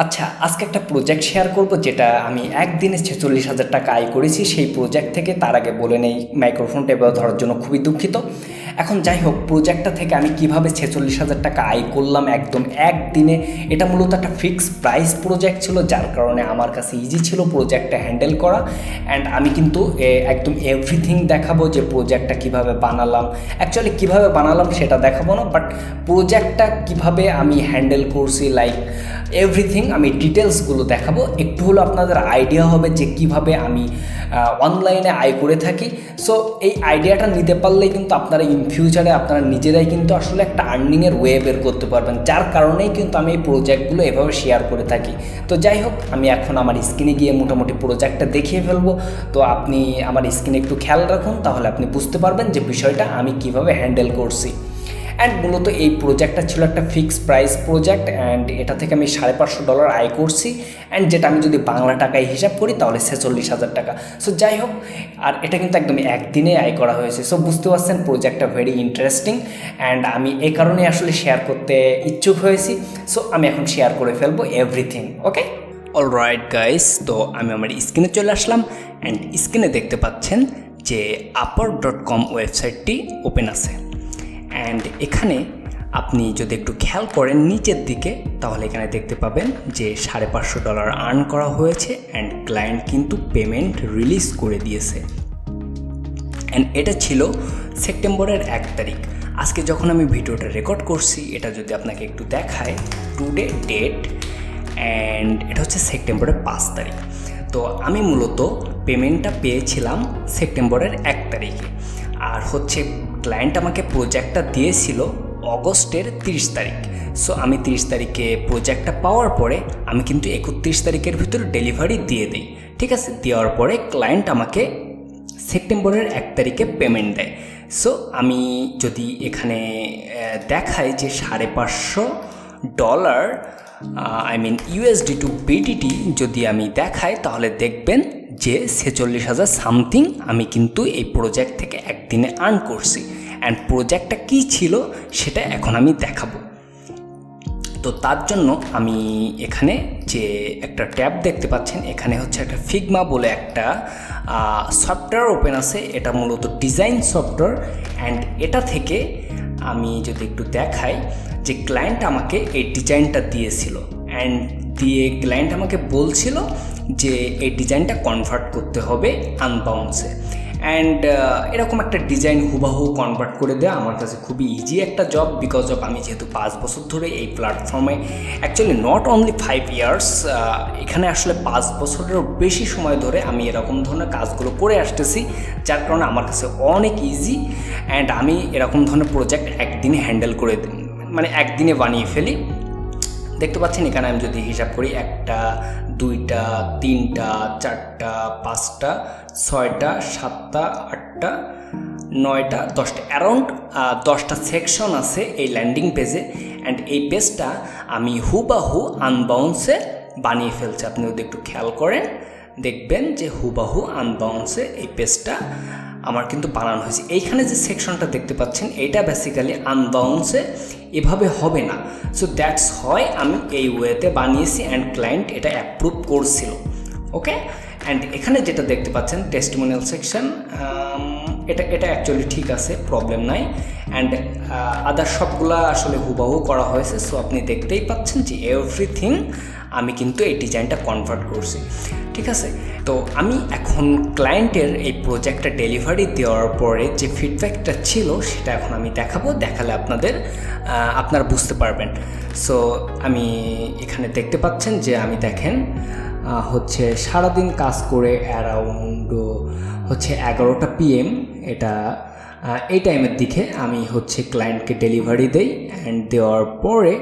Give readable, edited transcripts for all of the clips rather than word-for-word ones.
আচ্ছা, আজকে একটা প্রজেক্ট শেয়ার করব যেটা আমি একদিনে ৪৬,০০০ টাকা আয় করেছি সেই প্রজেক্ট থেকে। তার আগে বলে নেই, মাইক্রোফোনটা এভাবে ধরার জন্য খুবই দুঃখিত। এখন যাই হোক, প্রজেক্টটা থেকে আমি কিভাবে ৪৬,০০০ টাকা আয় করলাম একদম একদিনে। এটা মূলত একটা ফিক্সড প্রাইস প্রজেক্ট ছিল, যার কারণে আমার কাছে ইজি ছিল প্রজেক্টটা হ্যান্ডেল করা। অ্যান্ড আমি কিন্তু একদম এভরিথিং দেখাবো যে প্রজেক্টটা কিভাবে বানালাম। অ্যাকচুয়ালি কিভাবে বানালাম সেটা দেখাবো না, বাট প্রজেক্টটা কিভাবে আমি হ্যান্ডেল করছি, লাইক এভরিথিং আমি ডিটেলসগুলো দেখাবো। একটু হলো আপনাদের আইডিয়া হবে যে কিভাবে আমি অনলাইনে আয় করে থাকি। সো এই আইডিয়াটা নিতে পারলেই কিন্তু আপনারা ইন ফিউচারে আপনারা নিজেরাই কিন্তু আসলে একটা আর্নিংয়ের ওয়ে বের করতে পারবেন, যার কারণেই কিন্তু আমি এই প্রজেক্টগুলো এভাবে শেয়ার করে থাকি। তো যাই হোক, আমি এখন আমার স্ক্রিনে গিয়ে মোটামুটি প্রজেক্টটা দেখিয়ে ফেলবো। তো আপনি আমার স্ক্রিনে একটু খেয়াল রাখুন, তাহলে আপনি বুঝতে পারবেন যে বিষয়টা আমি কিভাবে হ্যান্ডেল করছি। অ্যান্ড মূলত এই প্রজেক্টটা ছিল একটা ফিক্সড প্রাইস প্রজেক্ট, অ্যান্ড এটা থেকে আমি $৫৫০ আয় করছি। অ্যান্ড যেটা আমি যদি বাংলা টাকায় হিসাব করি তাহলে ৪৬,০০০ টাকা। সো যাই হোক, আর এটা কিন্তু একদম একদিনে আয় করা হয়েছে। সো বুঝতে পারছেন প্রজেক্টটা ভেরি ইন্টারেস্টিং, অ্যান্ড আমি এই কারণে আসলে শেয়ার করতে ইচ্ছুক হয়েছি। সো আমি এখন শেয়ার করে ফেলবো এভরিথিং। ওকে, অলরাইট গাইস, তো আমি আমার স্ক্রিনে চলে আসলাম। অ্যান্ড স্ক্রিনে দেখতে পাচ্ছেন যে upwork.com ওয়েবসাইটটি ওপেন আছে। অ্যান্ড এখানে আপনি যদি একটু খেয়াল করেন নিচের দিকে, তাহলে এখানে দেখতে পাবেন যে $৫৫০ আর্ন করা হয়েছে। অ্যান্ড ক্লায়েন্ট কিন্তু পেমেন্ট রিলিজ করে দিয়েছে। অ্যান্ড এটা ছিল সেপ্টেম্বরের ১ তারিখ। আজকে যখন আমি ভিডিওটা রেকর্ড করছি, এটা যদি আপনাকে একটু দেখায়, টুডে ডেট, অ্যান্ড এটা হচ্ছে সেপ্টেম্বরের ৫ তারিখ। তো আমি মূলত পেমেন্টটা পেয়েছিলাম সেপ্টেম্বরের ১ তারিখে। আর হচ্ছে ক্লায়েন্ট আমাকে প্রজেক্টটা দিয়েছিল অগস্টের ৩০ তারিখ। সো আমি ৩০ তারিখে প্রজেক্টটা পাওয়ার পরে আমি কিন্তু ৩১ তারিখের ভিতরে ডেলিভারি দিয়ে দিই। ঠিক আছে, দেওয়ার পরে ক্লায়েন্ট আমাকে সেপ্টেম্বরের ১ তারিখে পেমেন্ট দেয়। সো আমি যদি এখানে দেখাই যে $৫৫০ I mean USD to BTT যদি আমি দেখাই, তাহলে দেখবেন যে ৪৬,০০০ সামথিং আমি কিন্তু এই প্রজেক্ট থেকে একদিনে আর্ন করছি। অ্যান্ড প্রজেক্টটা কী ছিল সেটা এখন আমি দেখাবো। তো তার জন্য আমি এখানে যে একটা ট্যাব দেখতে পাচ্ছেন, এখানে হচ্ছে একটা ফিগমা বলে একটা সফটওয়্যার ওপেন আছে। এটা মূলত ডিজাইন সফটওয়্যার। অ্যান্ড এটা থেকে আমি যদি একটু দেখাই যে ক্লায়েন্ট আমাকে এই ডিজাইনটা দিয়েছিল। অ্যান্ড দিয়ে ক্লায়েন্ট আমাকে বলছিল যে এই ডিজাইনটা কনভার্ট করতে হবে আনবাউন্সে। অ্যান্ড এরকম একটা ডিজাইন হুবাহু কনভার্ট করে দেওয়া আমার কাছে খুবই ইজি একটা জব, বিকজ অফ আমি যেহেতু ৫ বছর ধরে এই প্ল্যাটফর্মে, অ্যাকচুয়ালি নট অনলি 5 ইয়ার্স, এখানে আসলে 5 বছরেরও বেশি সময় ধরে আমি এরকম ধরনের কাজগুলো করে আসতেছি, যার কারণে আমার কাছে অনেক ইজি। অ্যান্ড আমি এরকম ধরনের প্রজেক্ট একদিনে হ্যান্ডেল করে মানে একদিনে বানিয়ে ফেলি। দেখতে পাচ্ছেন এখানে আমি যদি হিসাব করি, 1টা 2টা 3টা 4টা 5টা 6টা 7টা 8টা 9টা 10টা, অ্যারাউন্ড 10টা সেকশন আছে এই ল্যান্ডিং পেজে। অ্যান্ড এই পেজটা আমি হুবাহু আনবাউন্সে বানিয়ে ফেলছি। আপনি যদি একটু খেয়াল করেন দেখবেন যে হুবাহু আনবাউন্সে এই পেজটা আমার কিন্তু বানানো হয়েছে। এইখানে যে সেকশনটা দেখতে পাচ্ছেন এটা বেসিক্যালি আনবাউন্সে এভাবে হবে না। সো দ্যাটস হয় আমি এই ওয়েতে বানিয়েছি, অ্যান্ড ক্লায়েন্ট এটা অ্যাপ্রুভ করছিল। ওকে, অ্যান্ড এখানে যেটা দেখতে পাচ্ছেন টেস্টিমোনিয়াল সেকশন, এটা অ্যাকচুয়ালি ঠিক আছে, প্রবলেম নাই। অ্যান্ড আদার সবগুলা আসলে হুবাহু করা হয়েছে। সো আপনি দেখতেই পাচ্ছেন যে এভরিথিং আমি কিন্তু এই ডিজাইনটা কনভার্ট করছি। ঠিক আছে, তো আমি এখন ক্লায়েন্টের এই প্রজেক্টটা ডেলিভারি দেওয়ার পরে যে ফিডব্যাকটা ছিল সেটা এখন আমি দেখাবো। দেখালে আপনারা বুঝতে পারবেন। সো আমি এখানে দেখতে পাচ্ছেন যে আমি দেখেন হচ্ছে সারাদিন কাজ করে অ্যারাউন্ড হচ্ছে 11টা PM, এটা এই টাইমের দিকে আমি হচ্ছে ক্লায়েন্টকে ডেলিভারি দেই। অ্যান্ড দেওয়ার পরে,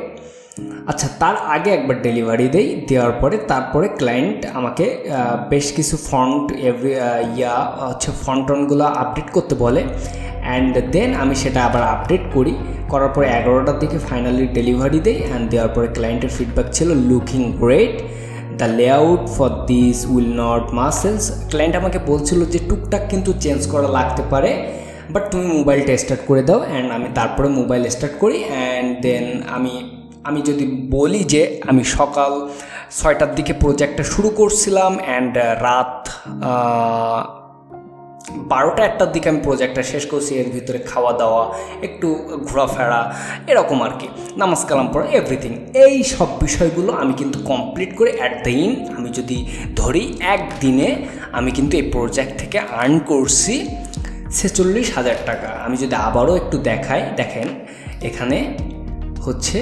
আচ্ছা তার আগে একবার ডেলিভারি দেওয়ার পরে তারপরে ক্লায়েন্ট আমাকে বেশ কিছু ফন্ট হচ্ছে ফন্টনগুলো আপডেট করতে বলে। অ্যান্ড দেন আমি সেটা আবার আপডেট করার পরে 11টার দিকে ফাইনালি ডেলিভারি দেই। অ্যান্ড দেওয়ার পরে ক্লায়েন্টের ফিডব্যাক ছিল looking great, the layout for this will not muscles. Client আমাকে বলছিল যে টুকটাক কিন্তু চেঞ্জ করা লাগতে পারে, বাট তুমি মোবাইলটা স্টার্ট করে দাও। অ্যান্ড আমি তারপরে মোবাইল স্টার্ট করি। অ্যান্ড দেন আমি যদি বলি যে আমি সকাল 6টার দিকে প্রজেক্টটা শুরু করছিলাম অ্যান্ড রাত 12টা-1টার দিকে আমি প্রজেক্টটা শেষ করছি। এর ভিতরে খাওয়া দাওয়া, একটু ঘোরাফেরা, এরকম আর কি, নামাজ কালাম পড়া, এভরিথিং, এই সব বিষয়গুলো আমি কিন্তু কমপ্লিট করে অ্যাট দ্য এন্ড আমি যদি ধরি একদিনে আমি কিন্তু এই প্রজেক্ট থেকে আর্ন করছি 46,000 টাকা। আমি যদি আবারও একটু দেখাই, দেখেন এখানে হচ্ছে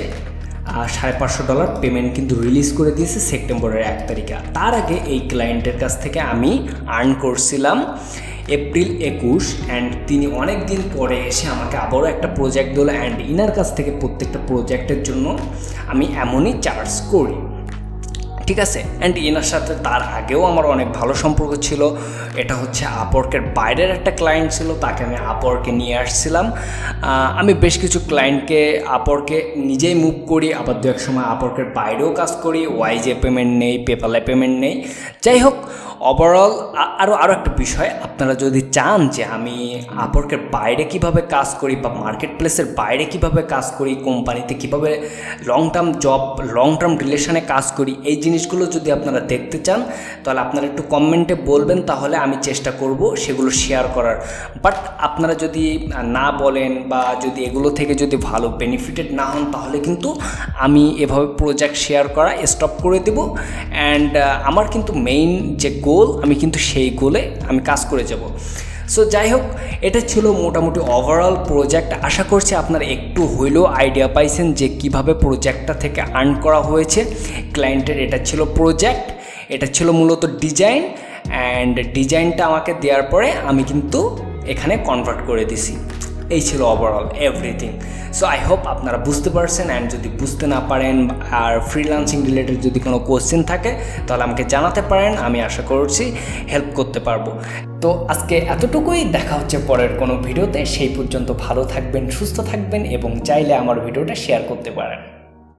$550 পেমেন্ট কিন্তু রিলিজ করে দিয়েছে সেপ্টেম্বরের 1 তারিখে। তার আগে এই ক্লায়েন্টের কাছ থেকে আমি আর্ন করছিলাম এপ্রিল 21, অ্যান্ড তিনি অনেক দিন পরে এসে আমাকে আবারও একটা প্রজেক্ট দিল, অ্যান্ড ইনার কাছ থেকে প্রত্যেকটা প্রজেক্টের জন্য আমি এমনই চার্জ করি, ঠিক আছে। অ্যান্ড এনার সাথে তার আগেও আমার অনেক ভালো সম্পর্ক ছিল। এটা হচ্ছে আপওয়ার্কের বাইরের একটা ক্লায়েন্ট ছিল, তাকে আমি আপওয়ার্কে নিয়ে আসছিলাম। আমি বেশ কিছু ক্লায়েন্টকে আপওয়ার্কে নিজেই মুভ করি, আবার দু এক সময় আপওয়ার্কের বাইরেও কাজ করি। ওয়াইজে পেমেন্ট নেই, পেপ্যালে পেমেন্ট নেই। যাই হোক, ওভারঅল আরও একটা বিষয়, আপনারা যদি চান যে আমি আপওয়ার্কের বাইরে কিভাবে কাজ করি বা মার্কেট প্লেসের বাইরে কিভাবে কাজ করি, কোম্পানিতে কিভাবে long term job, long term রিলেশনে কাজ করি, এই জিনিসগুলো যদি আপনারা দেখতে চান তাহলে আপনারা একটু কমেন্টে বলবেন, তাহলে আমি চেষ্টা করব সেগুলো শেয়ার করার। বাট আপনারা যদি না বলেন বা যদি এগুলো থেকে যদি ভালো বেনিফিটেড না হন, তাহলে কিন্তু আমি এভাবে প্রজেক্ট শেয়ার করা স্টপ করে দেব। অ্যান্ড আমার কিন্তু মেইন যে গোল, আমি কিন্তু সেই গোলে আমি কাজ করে যাব। সো যাই হোক, এটা ছিল মোটামুটি ওভারঅল প্রজেক্ট। আশা করছি আপনারা একটু হইলেও আইডিয়া পাইছেন যে কিভাবে প্রজেক্টটা থেকে আর্ন করা হয়েছে। ক্লায়েন্টের এটা ছিল প্রজেক্ট, এটা ছিল মূলত ডিজাইন, অ্যান্ড ডিজাইনটা আমাকে দেওয়ার পরে আমি কিন্তু এখানে কনভার্ট করে দিছি। এই ছিল overall everything. So I hope আপনারা বুঝতে পারছেন, অ্যান্ড যদি বুঝতে না পারেন আর ফ্রিল্যান্সিং রিলেটেড যদি কোনো কোশ্চেন থাকে তাহলে আমাকে জানাতে পারেন, আমি আশা করছি হেল্প করতে পারবো। তো আজকে এতটুকুই, দেখা হচ্ছে পরের কোনো ভিডিওতে। সেই পর্যন্ত ভালো থাকবেন, সুস্থ থাকবেন এবং চাইলে আমার ভিডিওটা শেয়ার করতে পারেন।